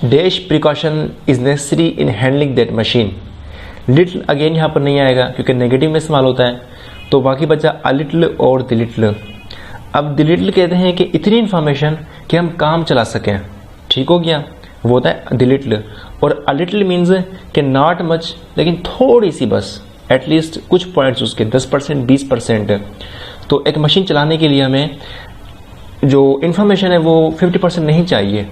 Dash precaution is necessary in handling that machine. Little again यहाँ पर नहीं आएगा क्योंकि नेगेटिव में इस्तेमाल होता है, तो बाकी बचा अ लिटिल और द लिटिल। अब द लिटिल कहते हैं कि इतनी इंफॉर्मेशन कि हम काम चला सकें, ठीक हो गया, वो होता है द लिटिल। और अ लिटिल मीन्स कि नॉट मच, लेकिन थोड़ी सी बस, एटलीस्ट कुछ पॉइंट्स उसके 10% 20%। तो एक मशीन चलाने के लिए हमें जो इन्फॉर्मेशन है वो 50% नहीं चाहिए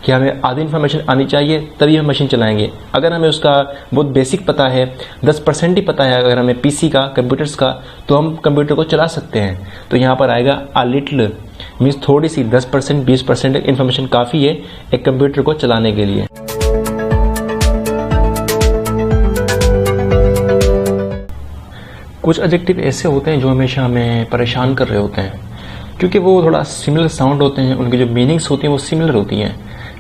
कि हमें आधी इन्फॉर्मेशन आनी चाहिए तभी हम मशीन चलाएंगे। अगर हमें उसका बहुत बेसिक पता है, 10% ही पता है अगर हमें पीसी का, कंप्यूटर्स का, तो हम कंप्यूटर को चला सकते हैं। तो यहाँ पर आएगा अ लिटिल, मीन्स थोड़ी सी, 10% 20% इन्फॉर्मेशन काफ़ी है एक कंप्यूटर को चलाने के लिए। कुछ एडजेक्टिव ऐसे होते हैं जो हमेशा हमें परेशान कर रहे होते हैं क्योंकि वो थोड़ा सिमिलर साउंड होते हैं, उनकी जो मीनिंग्स होती हैं वो सिमिलर होती हैं।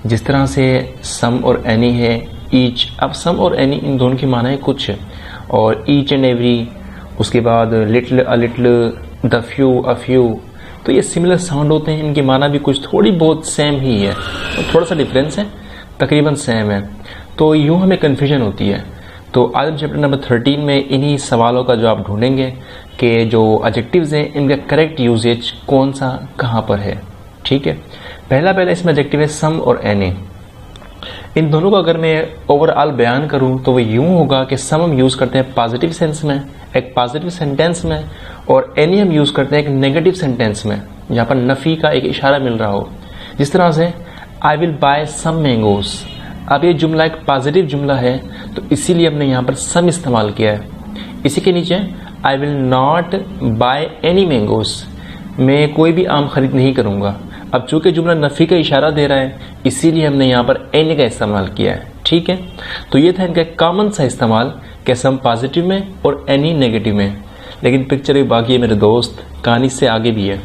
जिस तरह से सम और एनी है, ईच। अब सम और एनी इन दोनों की माना है कुछ, और ईच एंड एवरी, उसके बाद little, a little, the few, a few, तो ये सिमिलर साउंड होते हैं। इनकी माना भी कुछ थोड़ी बहुत सेम ही है, तो थोड़ा सा डिफरेंस है, तकरीबन सेम है। तो यूँ हमें कन्फ्यूजन होती है। तो आज हम चैप्टर नंबर 13 में इन्हीं सवालों का जवाब ढूंढेंगे कि जो एडजेक्टिव्स हैं इनका करेक्ट यूजेज कौन सा कहाँ पर है। ठीक है, पहला इसमें एडजेक्टिव है सम और एनी। इन दोनों का अगर मैं ओवरऑल बयान करूं तो वो यूं होगा कि सम हम यूज करते हैं पॉजिटिव सेंस में, एक पॉजिटिव सेंटेंस में, और एनी हम यूज करते हैं एक नेगेटिव सेंटेंस में, जहां पर नफी का एक इशारा मिल रहा हो। जिस तरह से I will buy some mangoes. अब ये जुमला एक पॉजिटिव जुमला है तो इसीलिए हमने यहाँ पर सम इस्तेमाल किया है। इसी के नीचे I will not by any mangoes, मैं कोई भी आम खरीद नहीं करूंगा। अब चूंकि जुमला नफी का इशारा दे रहा है इसीलिए हमने यहाँ पर एनी का इस्तेमाल किया है। ठीक है, तो ये था इनका कॉमन सा इस्तेमाल कि सम पॉजिटिव में और एनी नेगेटिव में। लेकिन पिक्चर भी बाकी है मेरे दोस्त, कहानी से आगे भी है।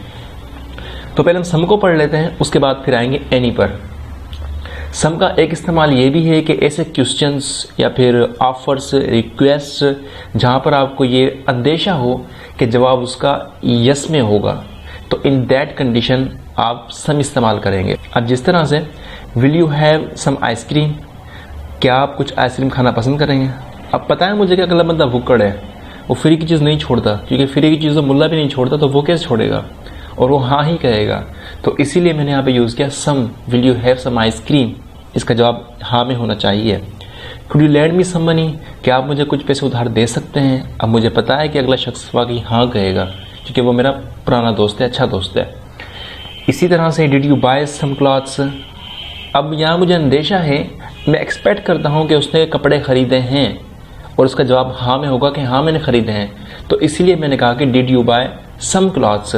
तो पहले हम सम को पढ़ लेते हैं, उसके बाद फिर आएंगे एनी पर। सम का एक इस्तेमाल ये भी है कि ऐसे क्वेश्चंस या फिर ऑफर्स, रिक्वेस्ट जहां पर आपको ये अंदेशा हो कि जवाब उसका यस में होगा, तो इन दैट कंडीशन आप सम इस्तेमाल करेंगे। अब जिस तरह से will you have some ice cream, क्या आप कुछ आइसक्रीम खाना पसंद करेंगे। अब पता है मुझे कि अगला बंदा भुक्कड़ है, वो फ्री की चीज़ नहीं छोड़ता, क्योंकि फ्री की चीज़ तो मुल्ला भी नहीं छोड़ता, तो वो कैसे छोड़ेगा, और वो हाँ ही कहेगा। तो इसीलिए मैंने यहाँ पे यूज़ किया some, will you have some ice cream, इसका जवाब हाँ में होना चाहिए। Could you lend me some money, क्या आप मुझे कुछ पैसे उधार दे सकते हैं। अब मुझे पता है कि अगला शख्स वाकई हाँ कहेगा क्योंकि वो मेरा पुराना दोस्त है, अच्छा दोस्त है। इसी तरह से did you buy some clothes, अब यहाँ मुझे अंदेशा है, मैं एक्सपेक्ट करता हूँ कि उसने कपड़े खरीदे हैं और उसका जवाब हाँ में होगा कि हाँ मैंने खरीदे हैं, तो इसीलिए मैंने कहा कि did you buy some clothes.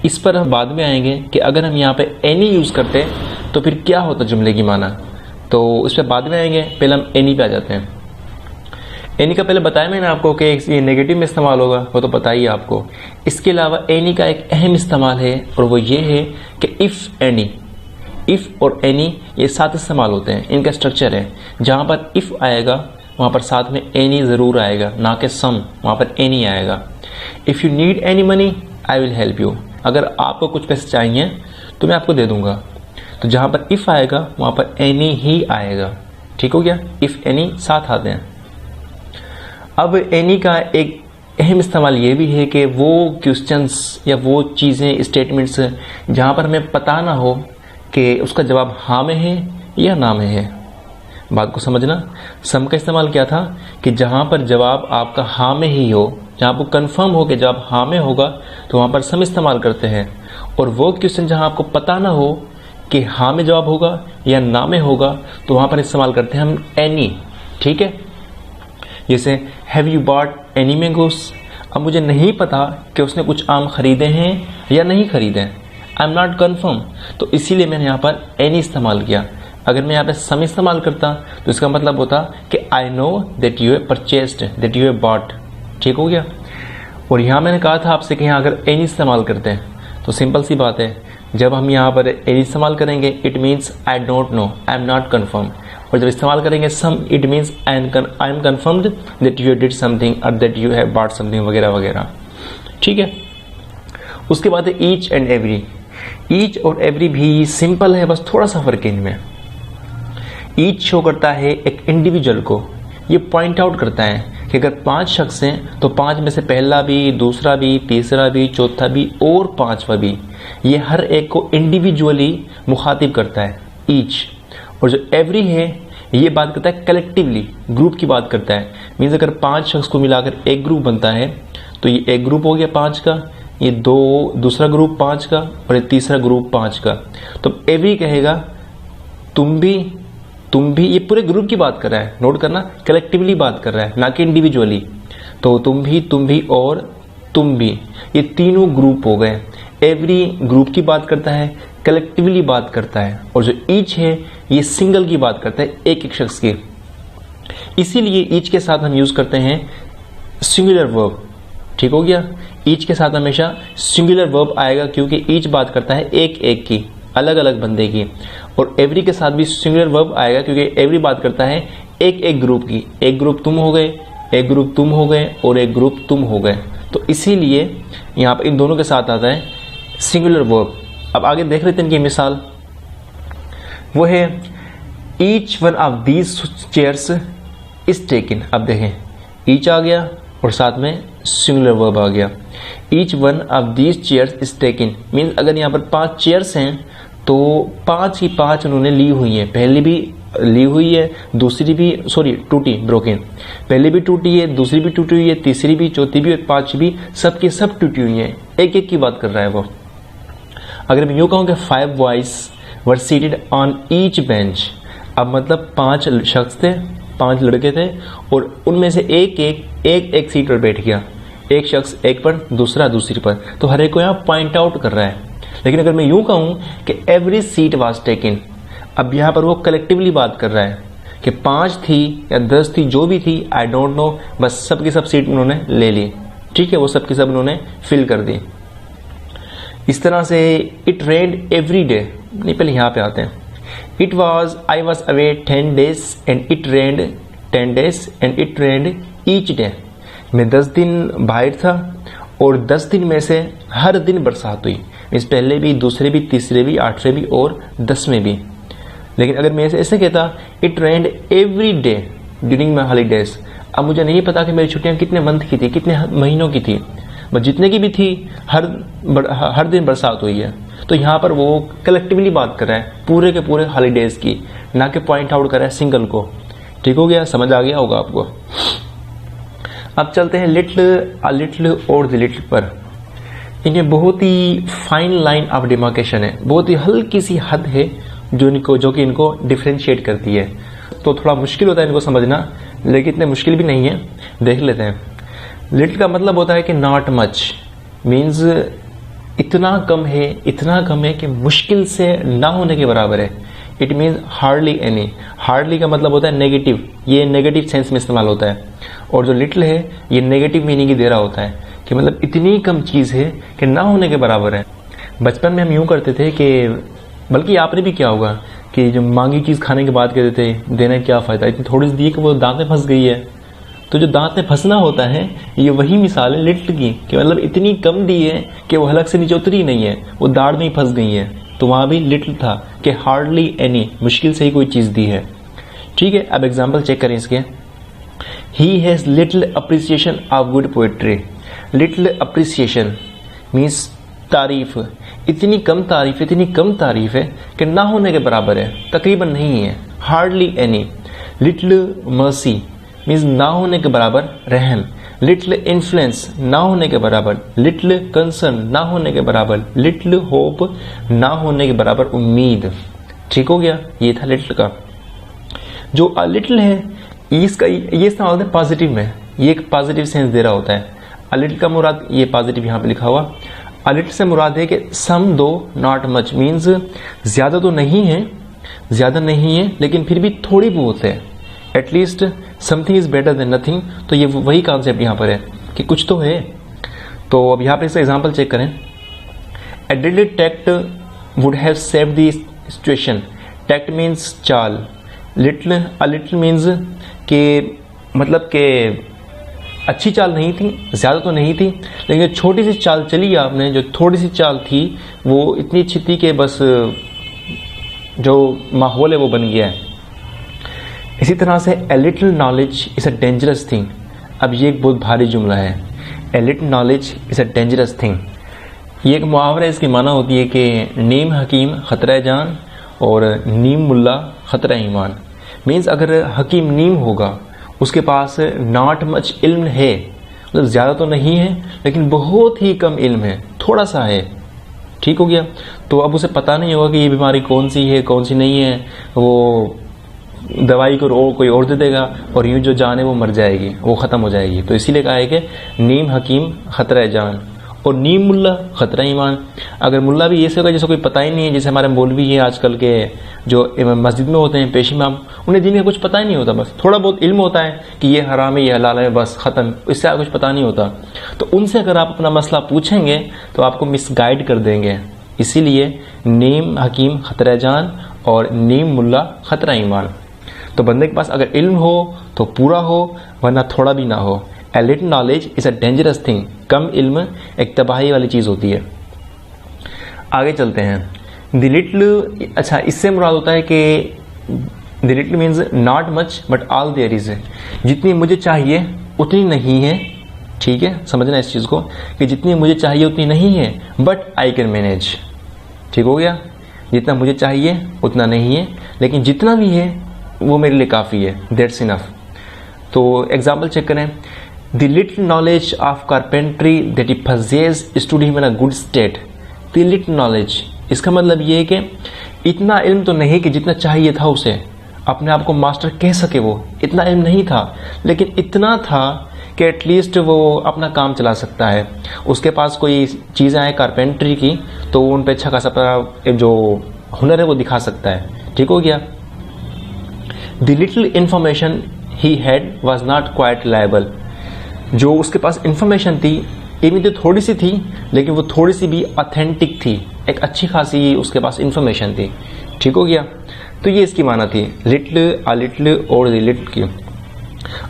इस पर हम बाद में आएंगे कि अगर हम यहाँ पे एनी यूज़ करते तो फिर क्या होता जुमले की माना, तो इस पर बाद में आएंगे। पहले हम एनी पे आ जाते हैं। एनी का पहले बताया मैंने आपको कि ये नेगेटिव में इस्तेमाल होगा, वो तो पता ही है आपको। इसके अलावा एनी का एक अहम इस्तेमाल है और वो ये है कि इफ़ एनी, इफ़ और एनी ये साथ इस्तेमाल होते हैं। इनका स्ट्रक्चर है, जहाँ पर इफ़ आएगा वहाँ पर साथ में एनी ज़रूर आएगा, ना कि सम, वहाँ पर एनी आएगा। If you need any money I will help you, अगर आपको कुछ पैसे चाहिए तो मैं आपको दे दूंगा। तो जहाँ पर इफ़ आएगा वहाँ पर एनी ही आएगा। ठीक हो गया, इफ़ एनी साथ आते हैं। अब एनी का एक अहम इस्तेमाल ये भी है कि वो क्वेश्चंस या वो चीज़ें, स्टेटमेंट्स जहाँ पर हमें पता ना हो कि उसका जवाब हाँ में है या ना में है। बात को समझना, सम का इस्तेमाल क्या था कि जहाँ पर जवाब आपका हाँ में ही हो, जहाँ आपको कंफर्म हो कि जवाब हाँ में होगा तो वहाँ पर सम इस्तेमाल करते हैं। और वो क्वेश्चन जहाँ आपको पता ना हो कि हाँ में जवाब होगा या ना में होगा तो वहाँ पर इस्तेमाल करते हैं हम एनी। ठीक है, जैसे have you bought any mangoes, अब मुझे नहीं पता कि उसने कुछ आम खरीदे हैं या नहीं खरीदे हैं, आई एम नॉट कन्फर्म, तो इसीलिए मैंने यहाँ पर एनी इस्तेमाल किया। अगर मैं यहाँ पे सम इस्तेमाल करता तो इसका मतलब होता कि I know that you have purchased, that you have bot. ठीक हो गया। और यहाँ मैंने कहा था आपसे कि यहाँ अगर एनी इस्तेमाल करते हैं तो सिंपल सी बात है, जब हम यहाँ पर एनी इस्तेमाल करेंगे it means I don't know, I am not confirm. और जब इस्तेमाल करेंगे some it means I am confirmed that you did something और that you have bought something वगैरह वगैरह। ठीक है, उसके बाद है ईच एंड एवरी। ईच और एवरी भी सिंपल है, बस थोड़ा सा फर्क है इनमें। ईच शो करता है एक इंडिविजुअल को, ये पॉइंट आउट करता है कि अगर 5 शख्स हैं तो 5 में से पहला भी, दूसरा भी, तीसरा भी, चौथा भी और 5वां भी, ये हर एक को इंडिविजुअली मुखातिब करता है ईच। और जो एवरी है ये बात करता है कलेक्टिवली, ग्रुप की बात करता है। मीन्स अगर 5 शख्स को मिलाकर एक ग्रुप बनता है तो ये एक ग्रुप हो गया 5 का, ये दूसरा ग्रुप 5 का और ये तीसरा ग्रुप 5 का। तो एवरी कहेगा तुम भी, ये पूरे ग्रुप की बात कर रहा है, नोट करना, कलेक्टिवली बात कर रहा है ना कि इंडिविजुअली। तो तुम भी और तुम भी, ये तीनों ग्रुप हो गए। एवरी ग्रुप की बात करता है, कलेक्टिवली बात करता है, और जो ईच है ये सिंगल की बात करता है, एक एक शख्स की। इसीलिए ईच के साथ हम यूज करते हैं सिंगुलर वर्ब। ठीक हो गया, ईच के साथ हमेशा सिंगुलर वर्ब आएगा क्योंकि ईच बात करता है एक एक की, अलग अलग बंदे की। और एवरी के साथ भी सिंगुलर वर्ब आएगा क्योंकि एवरी बात करता है एक एक ग्रुप की, एक ग्रुप तुम हो गए, एक ग्रुप तुम हो गए और एक ग्रुप तुम हो गए। तो इसीलिए यहाँ पर इन दोनों के साथ आता है सिंगुलर वर्ब। अब आगे देख लेते हैं इनकी मिसाल, वो है each one of these chairs is taken. अब देखें, ईच आ गया और साथ में सिंगुलर वर्ब आ गया। Each one of these chairs is taken means अगर यहाँ पर 5 चेयर्स हैं तो 5 की 5 उन्होंने ली हुई है, पहली भी ली हुई है, दूसरी भी टूटी, ब्रोकन, पहली भी टूटी है, दूसरी भी टूटी हुई है, तीसरी भी, चौथी भी और 5 भी, सबकी सब टूटी हुई है, एक एक की बात कर रहा है वो। अगर मैं यूं कहूं कि 5 boys were seated on each bench, अब मतलब 5 शख्स थे, 5 लड़के थे और उनमें से एक सीट पर बैठ गया, एक शख्स एक पर, दूसरा दूसरी पर, तो हर एक को यहाँ पॉइंट आउट कर रहा है। लेकिन अगर मैं यूं कहूं कि एवरी सीट वाज टेकन, अब यहाँ पर वो कलेक्टिवली बात कर रहा है कि 5 थी या 10 थी, जो भी थी, आई डोंट नो, बस सबकी सब सीट उन्होंने ले ली। ठीक है, वो सबकी सब उन्होंने फिल कर दी। इस तरह से इट रेन्ड एवरी डे, नहीं पहले यहाँ पे आते हैं, I was away 10 days and it rained 10 days and it rained each day. मैं 10 दिन बाहर था और 10 दिन में से हर दिन बरसात हुई, इस पहले भी, दूसरे भी, तीसरे भी, 8वें भी और 10वें भी। लेकिन अगर मैं ऐसे कहता it rained every day during my holidays, अब मुझे नहीं पता कि मेरी छुट्टियां कितने मंथ की थी, कितने महीनों की थी, बस जितने की भी थी हर दिन बरसात हुई है। तो यहाँ पर वो कलेक्टिवली बात कर रहा है पूरे के पूरे हॉलीडेज की, ना कि पॉइंट आउट कर रहा है सिंगल को। ठीक हो गया, समझ आ गया होगा आपको। अब चलते हैं लिटिल और द लिटिल पर। इनमें बहुत ही फाइन लाइन ऑफ डिमार्केशन है, बहुत ही हल्की सी हद है जो कि इनको डिफरेंशिएट करती है। तो थोड़ा मुश्किल होता है इनको समझना, लेकिन इतने मुश्किल भी नहीं है, देख लेते हैं। लिटिल का मतलब होता है कि नॉट मच, मीन्स इतना कम है कि मुश्किल से ना होने के बराबर है। It means hardly any, hardly का मतलब होता है नेगेटिव, ये नेगेटिव सेंस में इस्तेमाल होता है। और जो लिटिल है ये नेगेटिव मीनिंग ही दे रहा होता है कि मतलब इतनी कम चीज़ है कि ना होने के बराबर है। बचपन में हम यूँ करते थे कि, बल्कि आपने भी क्या होगा कि जो मांगी चीज़ खाने के बाद कहते थे देने क्या फ़ायदा, इतनी थोड़ी सी दी कि वो दांत में फंस गई है। तो जो दांत में फंसना होता है ये वही मिसाल है लिटिल की, कि मतलब इतनी कम दी है कि वो हलक से नीचे उतरी नहीं है, वो दाढ़ में ही फंस गई है। तो वहाँ भी लिटिल था कि हार्डली एनी, मुश्किल से ही कोई चीज़ दी है। ठीक है, अब एग्जाम्पल चेक करें इसके। He has little appreciation of good poetry. Little appreciation means तारीफ, इतनी कम तारीफ है कि ना होने के बराबर है, तकरीबन नहीं है, hardly any. Little mercy means ना होने के बराबर रहम। लिटिल इन्फ्लुएंस ना होने के बराबर, लिटिल कंसर्न ना होने के बराबर, लिटिल होप ना होने के बराबर उम्मीद। ठीक हो गया, ये था लिटिल का। जो लिटिल है इसका ये इस्तेमाल होता है पॉजिटिव में, ये एक पॉजिटिव सेंस दे रहा होता है। लिटिल का मुराद, ये पॉजिटिव यहाँ पे लिखा हुआ, लिटिल से मुराद है कि सम दो नॉट मच, मीन्स ज्यादा तो नहीं है लेकिन फिर भी थोड़ी बहुत है। At least something is better than nothing, तो ये वही कॉन्सेप्ट यहाँ पर है कि कुछ तो है। तो अब यहाँ पे इसका एग्जाम्पल चेक करें। A little tact would have saved the situation. Tact means चाल, लिटिल मीन्स के मतलब के अच्छी चाल नहीं थी, ज़्यादा तो नहीं थी, लेकिन जो छोटी सी चाल चली आपने, जो थोड़ी सी चाल थी वो इतनी अच्छी थी कि बस जो माहौल है वो बन गया है। इसी तरह से ए little knowledge is a dangerous thing. अब ये एक बहुत भारी जुमला है, ए little knowledge is a dangerous thing. ये एक मुहावरा है, इसकी माना होती है कि नीम हकीम ख़तरा जान और नीम मुल्ला ख़तरा ईमान। मीन्स अगर हकीम नीम होगा, उसके पास नॉट मच इल्म है, मतलब ज़्यादा तो नहीं है लेकिन बहुत ही कम इल्म है, थोड़ा सा है, ठीक हो गया। तो अब उसे पता नहीं होगा कि ये बीमारी कौन सी है कौन सी नहीं है, वो दवाई को कोई और दे देगा और यूँ जो जान है वो मर जाएगी, वो ख़त्म हो जाएगी। तो इसीलिए कहा है कि नीम हकीम ख़तरा जान और नीम मुल्ला ख़तरा ईमान। अगर मुल्ला भी ऐसे होगा जैसे कोई पता ही नहीं है, जैसे हमारे मौलवी हैं आजकल के जो मस्जिद में होते हैं पेश इमाम, उन्हें दीन का कुछ पता ही नहीं होता, बस थोड़ा बहुत इल्म होता है कि ये हराम है ये हलाल है, बस ख़त्म, इससे कुछ पता नहीं होता। तो उनसे अगर आप अपना मसला पूछेंगे तो आपको मिसगाइड कर देंगे। इसीलिए नीम हकीम ख़तरा जान और नीम मुल्ला ख़तरा ईमान। तो बंदे के पास अगर इल्म हो तो पूरा हो, वरना थोड़ा भी ना हो। A little knowledge is a dangerous thing. कम इल्म एक तबाही वाली चीज़ होती है। आगे चलते हैं। द लिटिल, अच्छा इससे मुराद होता है कि the little means not much but all there is. जितनी मुझे चाहिए उतनी नहीं है, ठीक है, समझना इस चीज़ को कि जितनी मुझे चाहिए उतनी नहीं है, बट आई कैन मैनेज। ठीक हो गया, जितना मुझे चाहिए उतना नहीं है, लेकिन जितना भी है वो मेरे लिए काफ़ी है, दैट्स इनफ। तो एग्जाम्पल चेक करें। The little knowledge of carpentry that he possessed stood him in a good state। The little knowledge, इसका मतलब ये है कि इतना इल्म तो नहीं कि जितना चाहिए था उसे, अपने आप को मास्टर कह सके, वो इतना इल्म नहीं था, लेकिन इतना था कि एटलीस्ट वो अपना काम चला सकता है। उसके पास कोई चीज़ें आए कारपेंट्री की तो वो उन पर अच्छा खासा जो हुनर है वो दिखा सकता है। ठीक हो गया। The little information he had was not quite reliable. जो उसके पास इंफॉर्मेशन थी, इवन तो थोड़ी सी थी लेकिन वो थोड़ी सी भी ऑथेंटिक थी, एक अच्छी खासी उसके पास इंफॉर्मेशन थी। ठीक हो गया। तो ये इसकी माना थी लिटिल, अ लिटिल और द लिटिल की।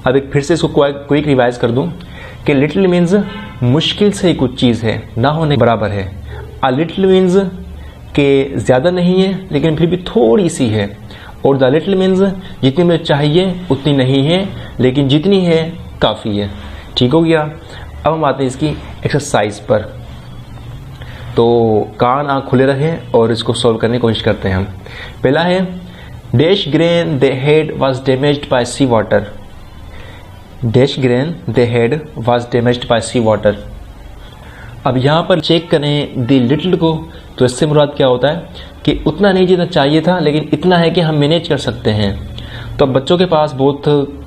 अब एक फिर से इसको क्विक रिवाइज कर दूं कि लिटिल मीन्स मुश्किल से ही कुछ चीज़ है, ना होने बराबर है। अ लिटिल मीन्स के ज़्यादा नहीं है लेकिन फिर भी थोड़ी सी है, और द लिटिल मीन्स जितनी मुझे चाहिए उतनी नहीं है लेकिन जितनी है काफ़ी है। ठीक हो गया। अब हम आते हैं इसकी एक्सरसाइज पर। तो कान आँख खुले रखें और इसको सॉल्व करने की कोशिश करते हैं हम। पहला है dash grain they had was damaged by sea water. Dash grain they had was damaged by sea water. अब यहाँ पर चेक करें द लिटिल को, तो इससे मुराद क्या होता है कि उतना नहीं जितना चाहिए था लेकिन इतना है कि हम मैनेज कर सकते हैं। तो अब बच्चों के पास बहुत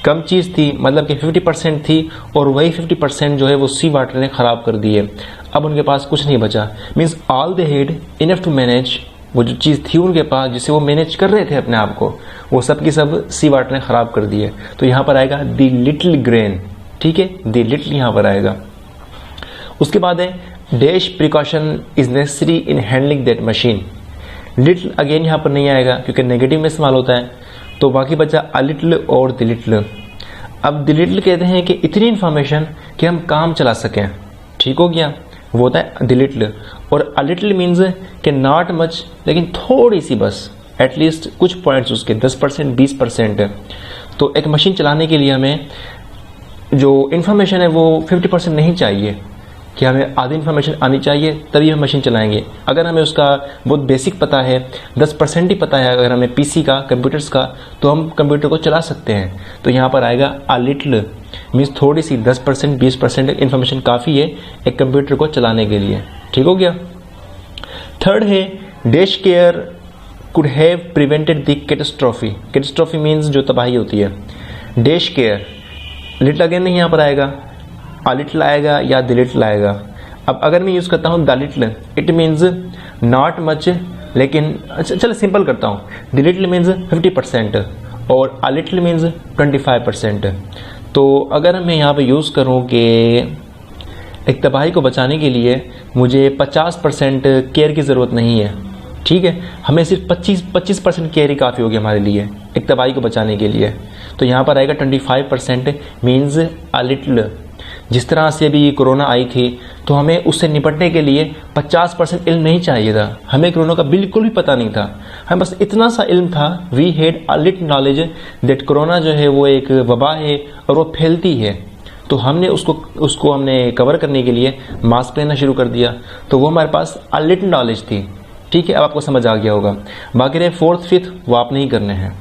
कम चीज़ थी, मतलब कि 50% थी, और वही 50% जो है वो सी वाटर ने ख़राब कर दी है। अब उनके पास कुछ नहीं बचा, means all they had enough to manage. वो जो चीज़ थी उनके पास जिससे वो मैनेज कर रहे थे अपने आप को, वो सब की सब सी वाटर ने ख़राब कर दी है। तो यहाँ पर आएगा द लिटिल ग्रेन। ठीक है, द लिटिल यहाँ पर आएगा। उसके बाद है dash precaution is necessary in handling that machine. Little again यहाँ पर नहीं आएगा क्योंकि नेगेटिव में इस्तेमाल होता है, तो बाकी बचा अ लिटिल और द लिटिल। अब द लिटिल कहते हैं कि इतनी इन्फॉर्मेशन कि हम काम चला सकें। ठीक हो गया, वो होता है द लिटिल। और अ लिटिल मीन्स कि नॉट मच, लेकिन थोड़ी सी बस, एटलीस्ट कुछ पॉइंट्स उसके 10% 20%। तो एक मशीन चलाने के लिए हमें जो इन्फॉर्मेशन है वो 50% नहीं चाहिए कि हमें आधी इन्फॉर्मेशन आनी चाहिए तभी हम मशीन चलाएंगे। अगर हमें उसका बहुत बेसिक पता है, 10% ही पता है अगर हमें पीसी का, कंप्यूटर्स का, तो हम कंप्यूटर को चला सकते हैं। तो यहाँ पर आएगा अ लिटिल, मीन्स थोड़ी सी 10% 20% इन्फॉर्मेशन काफ़ी है एक कंप्यूटर को चलाने के लिए। ठीक हो गया। थर्ड है dash care could have prevented the catastrophe. Catastrophe means जो तबाही होती है। डैश केयर, लिटिल अगेन नहीं यहाँ पर आएगा, अ लिटिल आएगा या द लिटिल आएगा। अब अगर मैं यूज़ करता हूँ the little, it means not much, लेकिन चलो सिंपल करता हूँ, द लिटिल मीन्स 50% और अ लिटिल मीन्स 25%। तो अगर मैं यहाँ पे यूज़ करूँ कि एक तबाही को बचाने के लिए मुझे 50% केयर की ज़रूरत नहीं है, ठीक है, हमें सिर्फ 25% केयर ही काफ़ी होगी हमारे लिए एक तबाही को बचाने के लिए। तो यहाँ पर आएगा 25% मीन्स अ लिटिल। जिस तरह से अभी कोरोना आई थी तो हमें उससे निपटने के लिए 50% इल्म नहीं चाहिए था। हमें कोरोना का बिल्कुल भी पता नहीं था। हमें बस इतना सा इल्म था, we had a little knowledge that corona जो है वो एक वबा है और वो फैलती है। तो हमने उसको हमने कवर करने के लिए मास्क पहनना शुरू कर दिया। तो वो हमारे पास अ लिटिल नॉलेज थी। ठीक है, अब आपको समझ आ गया होगा। बाकी रहे 4th 5th वो आप नहीं करने हैं।